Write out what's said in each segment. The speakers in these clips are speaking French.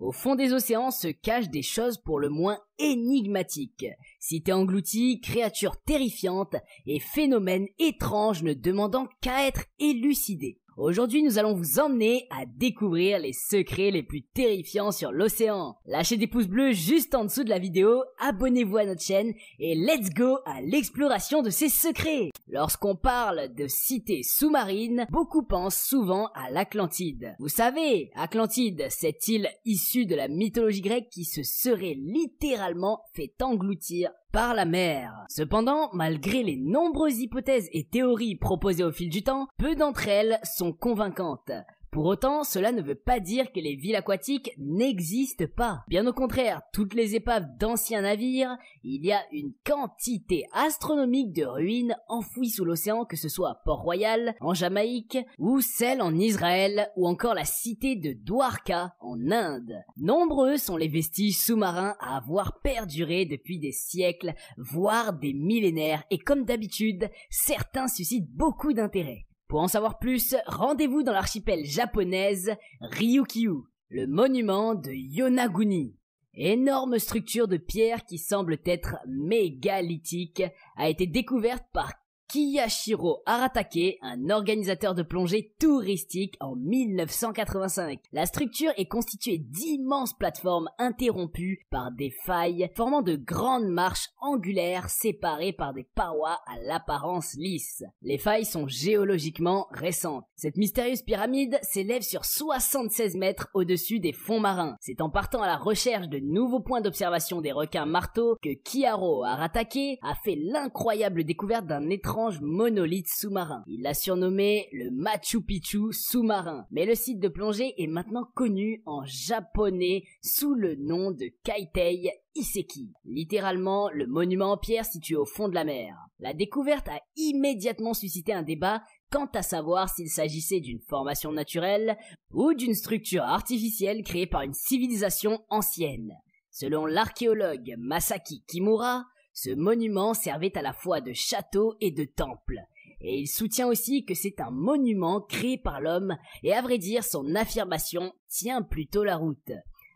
Au fond des océans se cachent des choses pour le moins énigmatiques. Cités englouties, créatures terrifiantes et phénomènes étranges ne demandant qu'à être élucidés. Aujourd'hui, nous allons vous emmener à découvrir les secrets les plus terrifiants sur l'océan. Lâchez des pouces bleus juste en dessous de la vidéo, abonnez-vous à notre chaîne et let's go à l'exploration de ces secrets. Lorsqu'on parle de cités sous-marines, beaucoup pensent souvent à l'Atlantide. Vous savez, Atlantide, cette île issue de la mythologie grecque qui se serait littéralement fait engloutir par la mer. Cependant, malgré les nombreuses hypothèses et théories proposées au fil du temps, peu d'entre elles sont convaincantes. Pour autant, cela ne veut pas dire que les villes aquatiques n'existent pas. Bien au contraire, toutes les épaves d'anciens navires, il y a une quantité astronomique de ruines enfouies sous l'océan, que ce soit à Port-Royal, en Jamaïque, ou celle en Israël, ou encore la cité de Dwarka, en Inde. Nombreux sont les vestiges sous-marins à avoir perduré depuis des siècles, voire des millénaires, et comme d'habitude, certains suscitent beaucoup d'intérêt. Pour en savoir plus, rendez-vous dans l'archipel japonaise Ryukyu, le monument de Yonaguni. Énorme structure de pierre qui semble être mégalithique, a été découverte par Kiyashiro Aratake, un organisateur de plongée touristique en 1985. La structure est constituée d'immenses plateformes interrompues par des failles formant de grandes marches angulaires séparées par des parois à l'apparence lisse. Les failles sont géologiquement récentes. Cette mystérieuse pyramide s'élève sur 76 mètres au-dessus des fonds marins. C'est en partant à la recherche de nouveaux points d'observation des requins marteaux que Kiyashiro Aratake a fait l'incroyable découverte d'un étrange monolithe sous-marin. Il l'a surnommé le Machu Picchu sous-marin, mais le site de plongée est maintenant connu en japonais sous le nom de Kaitei Iseki, littéralement le monument en pierre situé au fond de la mer. La découverte a immédiatement suscité un débat quant à savoir s'il s'agissait d'une formation naturelle ou d'une structure artificielle créée par une civilisation ancienne. Selon l'archéologue Masaki Kimura, ce monument servait à la fois de château et de temple, et il soutient aussi que c'est un monument créé par l'homme, et à vrai dire son affirmation tient plutôt la route.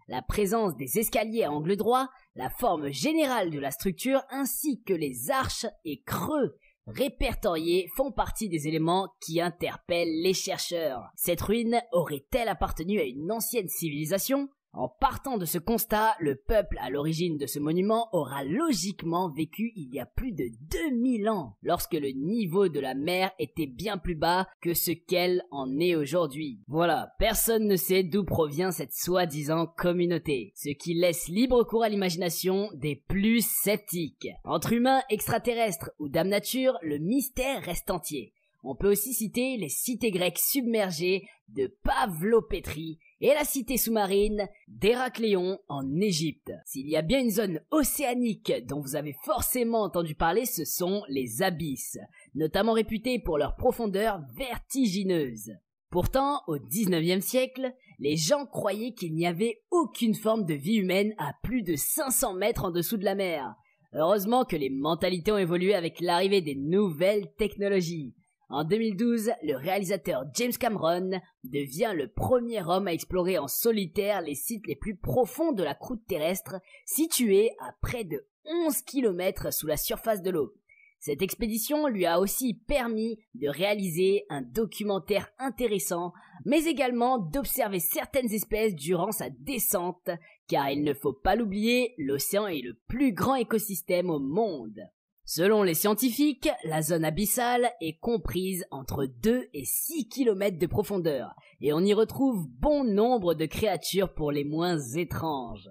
La présence des escaliers à angle droit, la forme générale de la structure ainsi que les arches et creux répertoriés font partie des éléments qui interpellent les chercheurs. Cette ruine aurait-elle appartenu à une ancienne civilisation ? En partant de ce constat, le peuple à l'origine de ce monument aura logiquement vécu il y a plus de 2000 ans, lorsque le niveau de la mer était bien plus bas que ce qu'elle en est aujourd'hui. Voilà, personne ne sait d'où provient cette soi-disant communauté, ce qui laisse libre cours à l'imagination des plus sceptiques. Entre humains, extraterrestres ou dame nature, le mystère reste entier. On peut aussi citer les cités grecques submergées de Pavlopétrie et la cité sous-marine d'Héracléon en Égypte. S'il y a bien une zone océanique dont vous avez forcément entendu parler, ce sont les abysses, notamment réputés pour leur profondeur vertigineuse. Pourtant, au 19e siècle, les gens croyaient qu'il n'y avait aucune forme de vie humaine à plus de 500 mètres en dessous de la mer. Heureusement que les mentalités ont évolué avec l'arrivée des nouvelles technologies. En 2012, le réalisateur James Cameron devient le premier homme à explorer en solitaire les sites les plus profonds de la croûte terrestre, situés à près de 11 km sous la surface de l'eau. Cette expédition lui a aussi permis de réaliser un documentaire intéressant, mais également d'observer certaines espèces durant sa descente, car il ne faut pas l'oublier, l'océan est le plus grand écosystème au monde. Selon les scientifiques, la zone abyssale est comprise entre 2 et 6 km de profondeur, et on y retrouve bon nombre de créatures pour les moins étranges.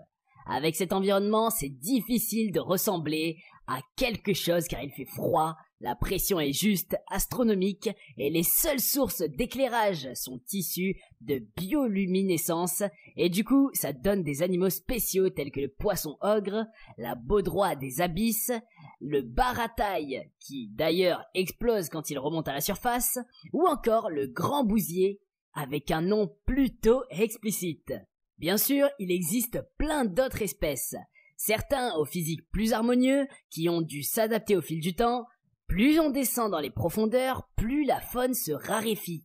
Avec cet environnement, c'est difficile de ressembler à quelque chose car il fait froid, la pression est juste astronomique et les seules sources d'éclairage sont issues de bioluminescence et du coup ça donne des animaux spéciaux tels que le poisson ogre, la baudroie des abysses, le barataï qui d'ailleurs explose quand il remonte à la surface ou encore le grand bousier avec un nom plutôt explicite. Bien sûr, il existe plein d'autres espèces, certains au physique plus harmonieux qui ont dû s'adapter au fil du temps. Plus on descend dans les profondeurs, plus la faune se raréfie,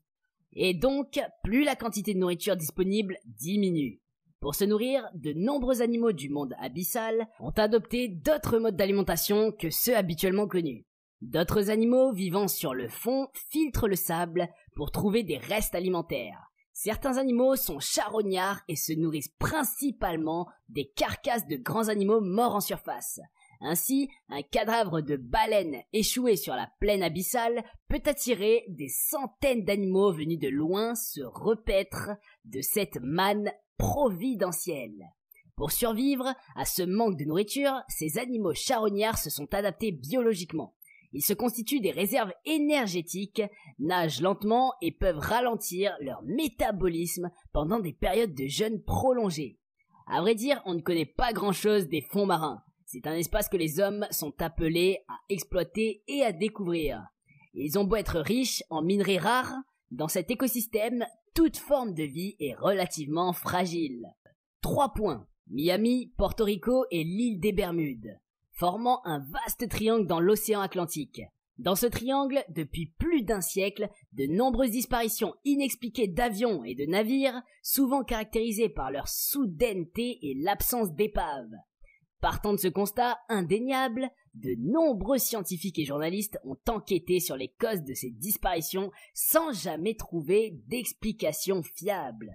et donc plus la quantité de nourriture disponible diminue. Pour se nourrir, de nombreux animaux du monde abyssal ont adopté d'autres modes d'alimentation que ceux habituellement connus. D'autres animaux vivant sur le fond filtrent le sable pour trouver des restes alimentaires. Certains animaux sont charognards et se nourrissent principalement des carcasses de grands animaux morts en surface. Ainsi, un cadavre de baleine échoué sur la plaine abyssale peut attirer des centaines d'animaux venus de loin se repaître de cette manne providentielle. Pour survivre à ce manque de nourriture, ces animaux charognards se sont adaptés biologiquement. Ils se constituent des réserves énergétiques, nagent lentement et peuvent ralentir leur métabolisme pendant des périodes de jeûne prolongées. À vrai dire, on ne connaît pas grand-chose des fonds marins. C'est un espace que les hommes sont appelés à exploiter et à découvrir. Ils ont beau être riches en minerais rares, dans cet écosystème, toute forme de vie est relativement fragile. 3 points. Miami, Porto Rico et l'île des Bermudes, formant un vaste triangle dans l'océan Atlantique. Dans ce triangle, depuis plus d'1 siècle, de nombreuses disparitions inexpliquées d'avions et de navires, souvent caractérisées par leur soudaineté et l'absence d'épave. Partant de ce constat indéniable, de nombreux scientifiques et journalistes ont enquêté sur les causes de ces disparitions sans jamais trouver d'explication fiable.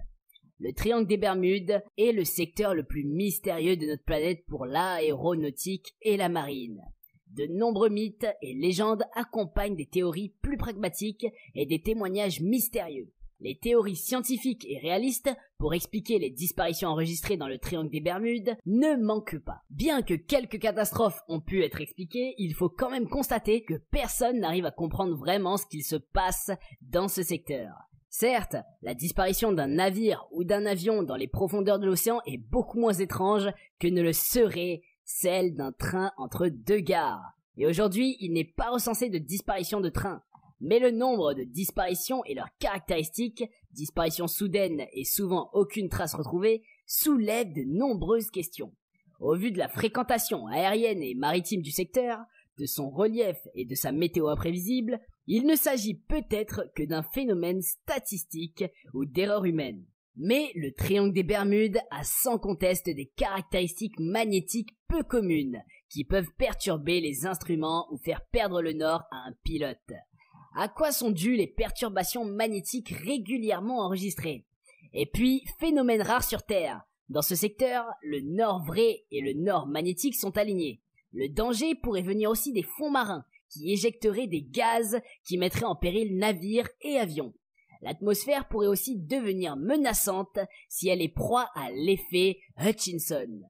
Le triangle des Bermudes est le secteur le plus mystérieux de notre planète pour l'aéronautique et la marine. De nombreux mythes et légendes accompagnent des théories plus pragmatiques et des témoignages mystérieux. Les théories scientifiques et réalistes pour expliquer les disparitions enregistrées dans le triangle des Bermudes ne manquent pas. Bien que quelques catastrophes ont pu être expliquées, il faut quand même constater que personne n'arrive à comprendre vraiment ce qu'il se passe dans ce secteur. Certes, la disparition d'un navire ou d'un avion dans les profondeurs de l'océan est beaucoup moins étrange que ne le serait celle d'un train entre 2 gares. Et aujourd'hui, il n'est pas recensé de disparition de train. Mais le nombre de disparitions et leurs caractéristiques, disparitions soudaines et souvent aucune trace retrouvée, soulèvent de nombreuses questions. Au vu de la fréquentation aérienne et maritime du secteur, de son relief et de sa météo imprévisible, il ne s'agit peut-être que d'un phénomène statistique ou d'erreur humaine. Mais le triangle des Bermudes a sans conteste des caractéristiques magnétiques peu communes qui peuvent perturber les instruments ou faire perdre le nord à un pilote. À quoi sont dues les perturbations magnétiques régulièrement enregistrées? Et puis, phénomène rare sur Terre. Dans ce secteur, le nord vrai et le nord magnétique sont alignés. Le danger pourrait venir aussi des fonds marins, qui éjecteraient des gaz qui mettraient en péril navires et avions. L'atmosphère pourrait aussi devenir menaçante si elle est proie à l'effet Hutchinson.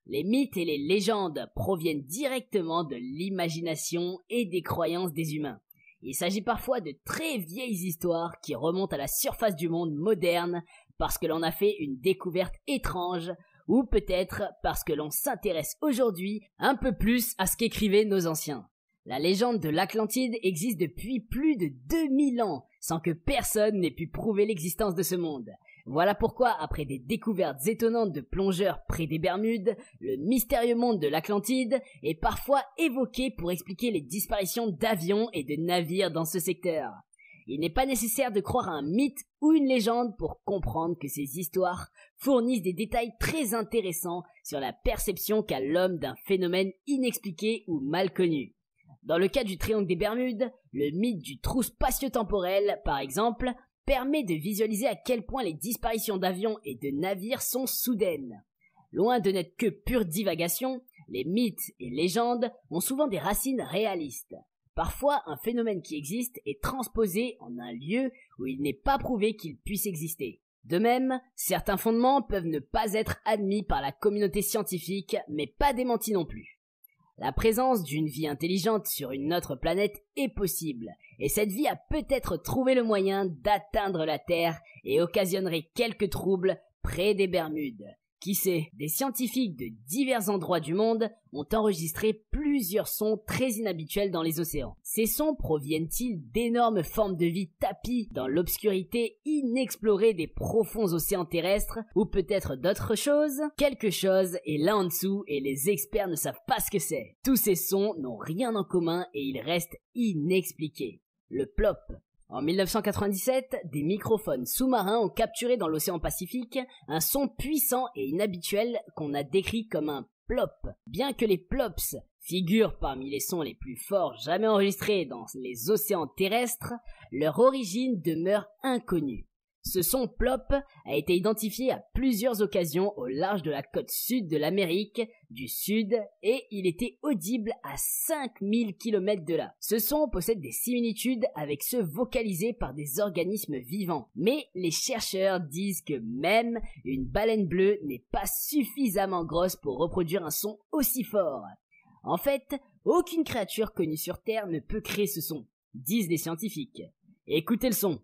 Les mythes et les légendes proviennent directement de l'imagination et des croyances des humains. Il s'agit parfois de très vieilles histoires qui remontent à la surface du monde moderne parce que l'on a fait une découverte étrange ou peut-être parce que l'on s'intéresse aujourd'hui un peu plus à ce qu'écrivaient nos anciens. La légende de l'Atlantide existe depuis plus de 2000 ans sans que personne n'ait pu prouver l'existence de ce monde. Voilà pourquoi, après des découvertes étonnantes de plongeurs près des Bermudes, le mystérieux monde de l'Atlantide est parfois évoqué pour expliquer les disparitions d'avions et de navires dans ce secteur. Il n'est pas nécessaire de croire à un mythe ou une légende pour comprendre que ces histoires fournissent des détails très intéressants sur la perception qu'a l'homme d'un phénomène inexpliqué ou mal connu. Dans le cas du triangle des Bermudes, le mythe du trou spatio-temporel, par exemple, permet de visualiser à quel point les disparitions d'avions et de navires sont soudaines. Loin de n'être que pure divagation, les mythes et légendes ont souvent des racines réalistes. Parfois, un phénomène qui existe est transposé en un lieu où il n'est pas prouvé qu'il puisse exister. De même, certains fondements peuvent ne pas être admis par la communauté scientifique, mais pas démentis non plus. La présence d'une vie intelligente sur une autre planète est possible, et cette vie a peut-être trouvé le moyen d'atteindre la Terre et occasionnerait quelques troubles près des Bermudes. Qui sait, des scientifiques de divers endroits du monde ont enregistré plusieurs sons très inhabituels dans les océans. Ces sons proviennent-ils d'énormes formes de vie tapies dans l'obscurité inexplorée des profonds océans terrestres, ou peut-être d'autres choses? Quelque chose est là en dessous et les experts ne savent pas ce que c'est. Tous ces sons n'ont rien en commun et ils restent inexpliqués. Le plop. En 1997, des microphones sous-marins ont capturé dans l'océan Pacifique un son puissant et inhabituel qu'on a décrit comme un plop. Bien que les plops figurent parmi les sons les plus forts jamais enregistrés dans les océans terrestres, leur origine demeure inconnue. Ce son plop a été identifié à plusieurs occasions au large de la côte sud de l'Amérique du Sud et il était audible à 5000 km de là. Ce son possède des similitudes avec ceux vocalisés par des organismes vivants. Mais les chercheurs disent que même une baleine bleue n'est pas suffisamment grosse pour reproduire un son aussi fort. En fait, aucune créature connue sur Terre ne peut créer ce son, disent les scientifiques. Écoutez le son.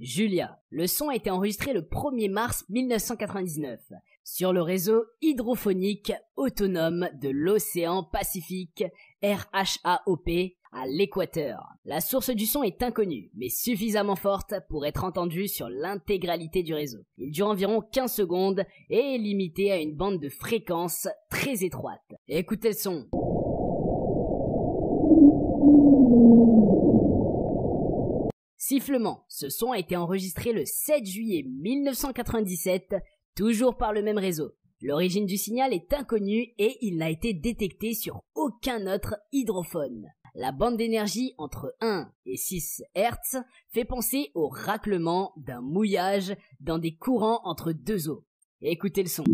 Julia. Le son a été enregistré le 1er mars 1999 sur le réseau hydrophonique autonome de l'océan Pacifique, RHAOP, à l'Équateur. La source du son est inconnue, mais suffisamment forte pour être entendue sur l'intégralité du réseau. Il dure environ 15 secondes et est limité à une bande de fréquence très étroite. Écoutez le son. Sifflement. Ce son a été enregistré le 7 juillet 1997, toujours par le même réseau. L'origine du signal est inconnue et il n'a été détecté sur aucun autre hydrophone. La bande d'énergie entre 1 et 6 Hz fait penser au raclement d'un mouillage dans des courants entre deux eaux. Écoutez le son.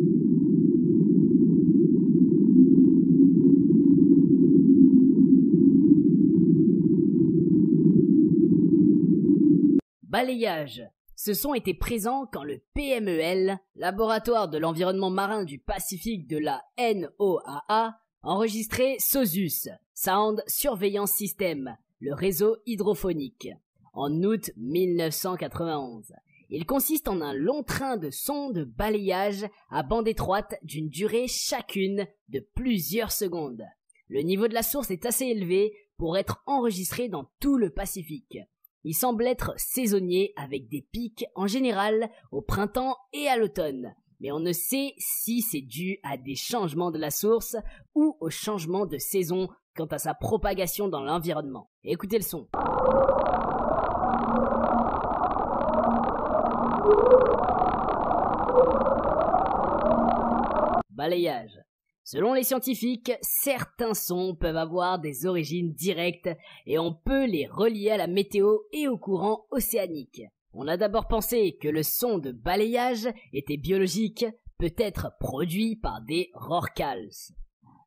Balayage. Ce son était présent quand le PMEL, Laboratoire de l'environnement marin du Pacifique de la NOAA, enregistrait SOSUS, Sound Surveillance System, le réseau hydrophonique, en août 1991. Il consiste en un long train de sons de balayage à bande étroite d'une durée chacune de plusieurs secondes. Le niveau de la source est assez élevé pour être enregistré dans tout le Pacifique. Il semble être saisonnier avec des pics en général au printemps et à l'automne, mais on ne sait si c'est dû à des changements de la source ou au changement de saison quant à sa propagation dans l'environnement. Écoutez le son. Balayage. Selon les scientifiques, certains sons peuvent avoir des origines directes et on peut les relier à la météo et au courant océanique. On a d'abord pensé que le son de balayage était biologique, peut-être produit par des rorquals.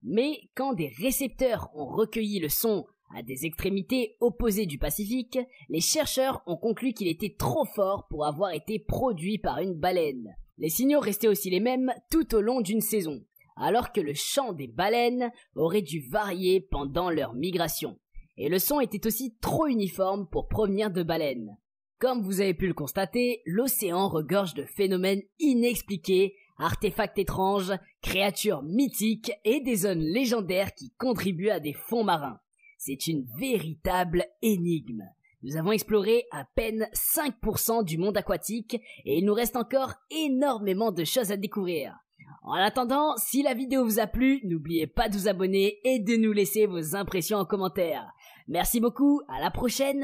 Mais quand des récepteurs ont recueilli le son à des extrémités opposées du Pacifique, les chercheurs ont conclu qu'il était trop fort pour avoir été produit par une baleine. Les signaux restaient aussi les mêmes tout au long d'une saison, alors que le chant des baleines aurait dû varier pendant leur migration. Et le son était aussi trop uniforme pour provenir de baleines. Comme vous avez pu le constater, l'océan regorge de phénomènes inexpliqués, artefacts étranges, créatures mythiques et des zones légendaires qui contribuent à des fonds marins. C'est une véritable énigme. Nous avons exploré à peine 5% du monde aquatique et il nous reste encore énormément de choses à découvrir. En attendant, si la vidéo vous a plu, n'oubliez pas de vous abonner et de nous laisser vos impressions en commentaire. Merci beaucoup, à la prochaine.